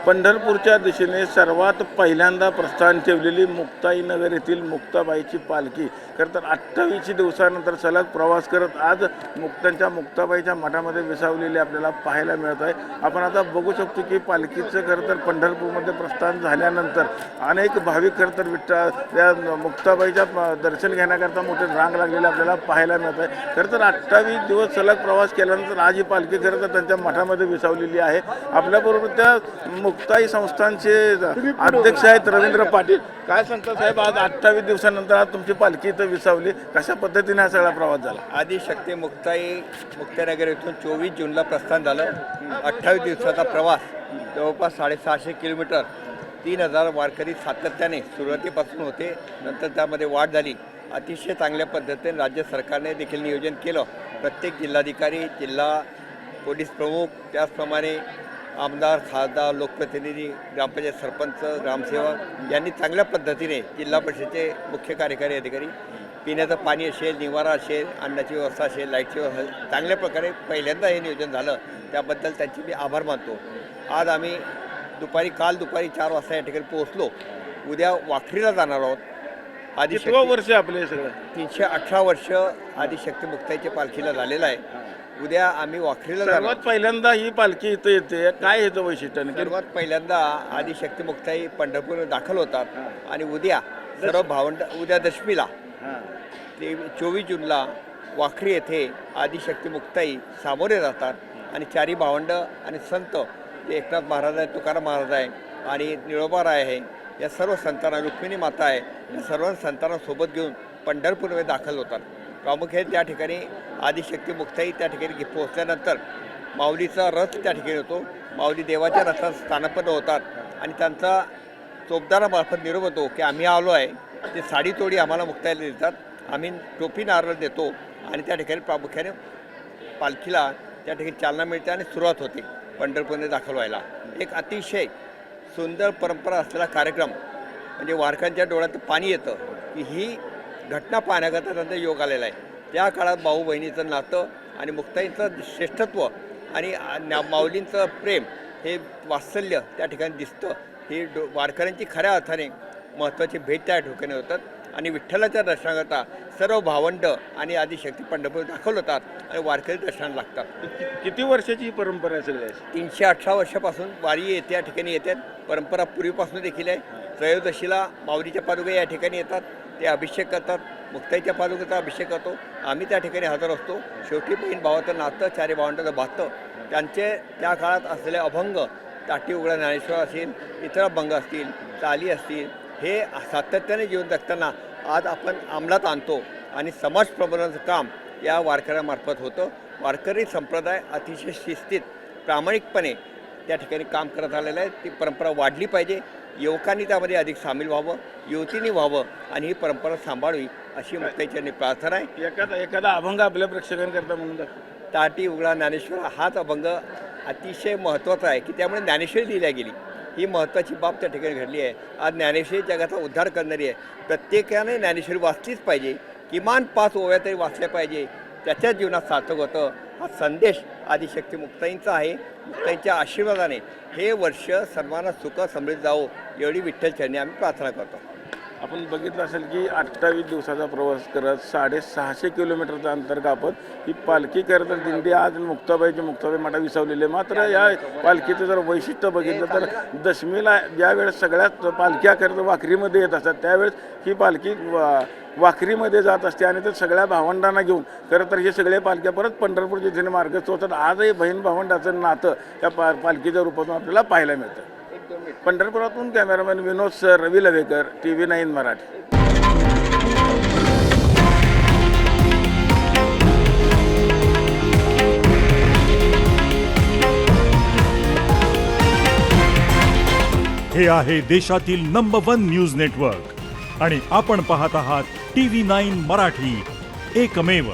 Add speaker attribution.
Speaker 1: पंढरपूरच्या दिशेने सर्वात पहिल्यांदा प्रस्थान ठेवलेली मुक्ताईनगर येथील मुक्ताबाईची पालखी खरं तर 28 दिवसानंतर सलग प्रवास करत आज मुक्ताबाईच्या मठामध्ये विसावलेली आपल्याला पाहायला मिळत आहे। आपण आता बघू शकतो की पालखीचं खरं तर पंढरपूरमध्ये प्रस्थान झाल्यानंतर अनेक भाविक खरं तर त्या मुक्ताबाईच्या दर्शन घेण्याकरता मोठी रांग लागलेली आपल्याला पाहायला मिळत आहे। खरं तर 28 दिवस सलग प्रवास केल्यानंतर आज ही पालखी खरं तर त्यांच्या मठामध्ये विसावलेली आहे। आपल्याबरोबर त्या मुक्ताई संस्थानचे अध्यक्ष आहेत रवींद्र पाटील। काय सांगतात साहेब, आज 28 दिवसानंतर आज तुमची पालखी इथं विसावली, कशा पद्धतीने हा सगळा प्रवास झाला?
Speaker 2: आदिशक्ती मुक्ताईनगर येथून 24 जूनला प्रस्थान झालं। 28 दिवसाचा प्रवास, जवळपास 650 किलोमीटर, 3000 वारकरी सातत्याने सुरुवातीपासून होते, नंतर त्यामध्ये वाढ झाली। अतिशय चांगल्या पद्धतीने राज्य सरकारने देखील नियोजन केलं। प्रत्येक जिल्हाधिकारी, जिल्हा पोलीस प्रमुख, त्याचप्रमाणे आमदार, खासदार, लोकप्रतिनिधी, ग्रामपंचायत सरपंच, ग्रामसेवक यांनी चांगल्या पद्धतीने, जिल्हा परिषदेचे मुख्य कार्यकारी अधिकारी, पिण्याचं पाणी असेल, निवारा असेल, अन्नाची व्यवस्था असेल, लाईटची व्यवस्था, चांगल्या प्रकारे पहिल्यांदा हे नियोजन झालं, त्याबद्दल त्यांचे मी आभार मानतो। आज आम्ही काल दुपारी 4 वाजता या ठिकाणी पोहोचलो। उद्या वाखरीला जाणार आहोत।
Speaker 1: कितवं वर्ष आपले सगळं?
Speaker 2: 318 वर्ष आदिशक्ती मुक्ताईच्या पालखीला झालेलं आहे। उद्या आम्ही वाखरीला जाणार।
Speaker 1: सर्वात पहिल्यांदा ही पालखी इथं येते, काय येतं वैशिष्ट्य?
Speaker 2: सर्वात पहिल्यांदा आदिशक्ती मुक्ताई पंढरपूर दाखल होतात आणि उद्या सर्व भावंड, उद्या दशमीला 24 जूनला वाखरी येथे आदिशक्ती मुक्ताई सामोरे जातात आणि चारी भावंड आणि संत, एकनाथ महाराज आहे, तुकाराम महाराज आहे आणि निळोबाराय आहे, या सर्व संतांना, रुक्मिणी माता आहे, या सर्व संतांना सोबत घेऊन पंढरपूरमध्ये दाखल होतात। प्रामुख्याने त्या ठिकाणी आदिशक्ती मुक्ताई त्या ठिकाणी पोहोचल्यानंतर माऊलीचा रथ त्या ठिकाणी होतो। माऊली देवाच्या रथात स्थानापन्न होतात आणि त्यांचा चोपदारामार्फत निरोप होतो की आम्ही आलो आहे। ते साडी तोडी आम्हाला मुक्ताईला देतात, आम्ही टोपी नारळ देतो आणि त्या ठिकाणी प्रामुख्याने पालखीला त्या ठिकाणी चालना मिळते आणि सुरुवात होते पंढरपूरमध्ये दाखल व्हायला। एक अतिशय सुंदर परंपरा असलेला कार्यक्रम म्हणजे वारकऱ्यांच्या डोळ्यात पाणी येतं की ही घटना पाहण्याकरता त्यांचा योग आलेला आहे। त्या काळात भाऊ बहिणीचं नातं आणि मुक्ताईंचं श्रेष्ठत्व आणि माऊलींचं प्रेम, हे वात्सल्य त्या ठिकाणी दिसतं। ही वारकऱ्यांची खऱ्या अर्थाने महत्त्वाची भेट त्या ठिकाणी होतात आणि विठ्ठलाच्या दर्शनाकरता सर्व भावंड आणि आदिशक्ती पंढरपूर दाखल होतात आणि वारकरी दर्शनाला लागतात।
Speaker 1: किती वर्षाची ही परंपरा आहे सगळ्या?
Speaker 2: 318 वर्षापासून वारी त्या ठिकाणी येतात। परंपरा पूर्वीपासून देखील आहे। त्रयोदशीला माऊलीच्या पादुका या ठिकाणी येतात, ते अभिषेक करतात, मुक्ताईच्या पादुकेचा अभिषेक करतो, आम्ही त्या ठिकाणी हजर असतो। शेवटी बहीण भावाचं नातं, चारी भावंडाचं भातं, त्यांचे त्या काळात असलेले अभंग, ताटी उघडा ज्ञानेश्वर असेल, इतर अभंग असतील, चाली असतील, हे सातत्याने जीवन जगताना आज आपण अंमलात आणतो आणि समाज प्रबोधनाचं काम या वारकऱ्यांमार्फत होतं। वारकरी संप्रदाय अतिशय शिस्तीत, प्रामाणिकपणे त्या ठिकाणी काम करत आलेलं आहे। ती परंपरा वाढली पाहिजे, युवकांनी त्यामध्ये अधिक सामील व्हावं, युवतींनी व्हावं आणि ही परंपरा सांभाळवी अशी मुक्ताईची प्रार्थना आहे।
Speaker 1: एखादा अभंग आपल्या प्रेक्षकांकरता म्हणून
Speaker 2: ताटी उघडा ज्ञानेश्वर हाच अभंग अतिशय महत्त्वाचा आहे की त्यामुळे ज्ञानेश्वरी लिहिल्या गेली, ही महत्त्वाची बाब त्या ठिकाणी घडली आहे। आज ज्ञानेश्वरी जगाचा उद्धार करणारी आहे। प्रत्येकाने ज्ञानेश्वरी वाचलीच पाहिजे, किमान 5 ओव्या तरी वाचल्या पाहिजे, त्याच्या जीवनात सार्थक होतं। हा संदेश आदिशक्ती मुक्ताईंचा आहे। मुक्ताईंच्या आशीर्वादाने हे वर्ष सर्वांना सुख समृद्ध जावो एवढी विठ्ठल चरणी आम्ही प्रार्थना करतो।
Speaker 1: आपण बघितलं असेल की 28 दिवसाचा प्रवास करत 650 किलोमीटरचं अंतर कापत ही पालखी करत दिंडी आज मुक्ताबाई मठात विसावलेली आहे। मात्र या पालखीचं जर वैशिष्ट्य बघितलं तर दशमीला ज्यावेळेस सगळ्यात पालख्या करत वाखरीमध्ये येत असतात, त्यावेळेस ही पालखी वाखरीमध्ये जात असते आणि ते सगळ्या भावंडांना घेऊन खरं तर हे सगळे पालख्या परत पंढरपूरच्या दिशेने मार्ग चोचत आजही बहीण भावंडाचं नातं या पालखीच्या रूपातून आपल्याला पाहायला मिळतं। पंढरपुरातून कॅमेरामॅन विनोद सर, रवी लवेकर, TV9 मराठी।
Speaker 3: हे आहे देशातील नंबर 1 न्यूज नेटवर्क आणि आपण पाहत आहात TV9 मराठी, एकमेव।